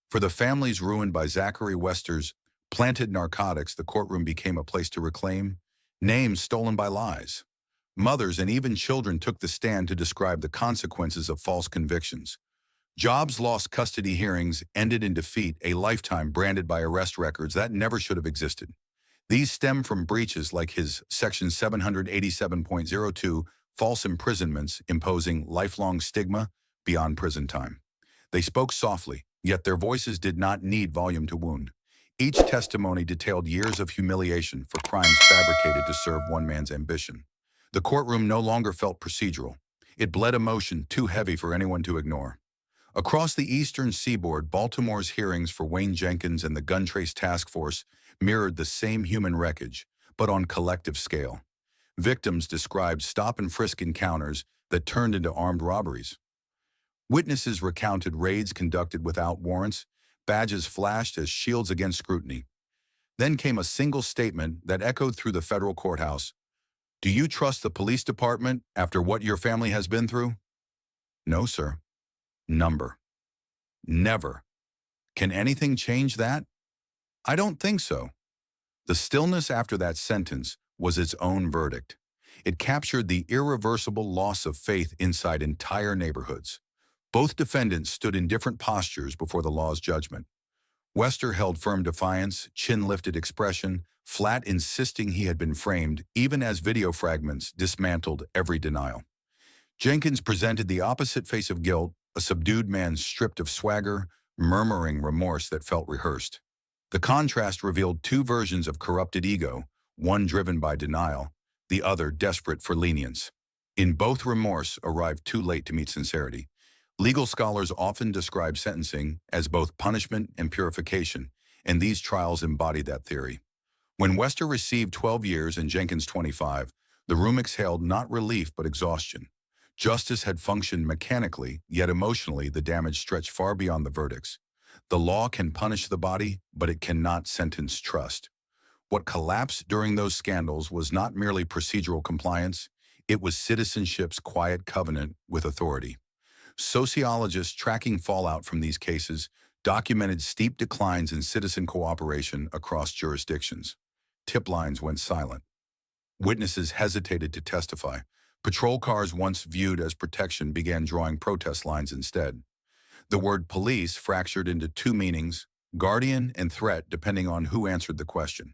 For the families ruined by Zachary Wester's planted narcotics, the courtroom became a place to reclaim names stolen by lies. Mothers and even children took the stand to describe the consequences of false convictions. Jobs lost custody hearings ended in defeat, a lifetime branded by arrest records that never should have existed. These stem from breaches like his Section 787.02 false imprisonments imposing lifelong stigma beyond prison time. They spoke softly, yet their voices did not need volume to wound. Each testimony detailed years of humiliation for crimes fabricated to serve one man's ambition. The courtroom no longer felt procedural. It bled emotion too heavy for anyone to ignore. Across the eastern seaboard, Baltimore's hearings for Wayne Jenkins and the Gun Trace Task Force mirrored the same human wreckage, but on collective scale. Victims described stop-and-frisk encounters that turned into armed robberies. Witnesses recounted raids conducted without warrants, badges flashed as shields against scrutiny. Then came a single statement that echoed through the federal courthouse. "Do you trust the police department after what your family has been through?" "No, sir." Number. Never. Can anything change that? I don't think so. The stillness after that sentence was its own verdict. It captured the irreversible loss of faith inside entire neighborhoods. Both defendants stood in different postures before the law's judgment. Wester held firm defiance, chin-lifted expression, flat insisting he had been framed, even as video fragments dismantled every denial. Jenkins presented the opposite face of guilt, a subdued man stripped of swagger, murmuring remorse that felt rehearsed. The contrast revealed two versions of corrupted ego, one driven by denial, the other desperate for lenience. In both, remorse arrived too late to meet sincerity. Legal scholars often describe sentencing as both punishment and purification, and these trials embody that theory. When Wester received 12 years and Jenkins 25, the room exhaled not relief but exhaustion. Justice had functioned mechanically, yet emotionally the damage stretched far beyond the verdicts. The law can punish the body, but it cannot sentence trust. What collapsed during those scandals was not merely procedural compliance, it was citizenship's quiet covenant with authority. Sociologists tracking fallout from these cases documented steep declines in citizen cooperation across jurisdictions. Tip lines went silent. Witnesses hesitated to testify. Patrol cars once viewed as protection began drawing protest lines instead. The word police fractured into two meanings, guardian and threat, depending on who answered the question.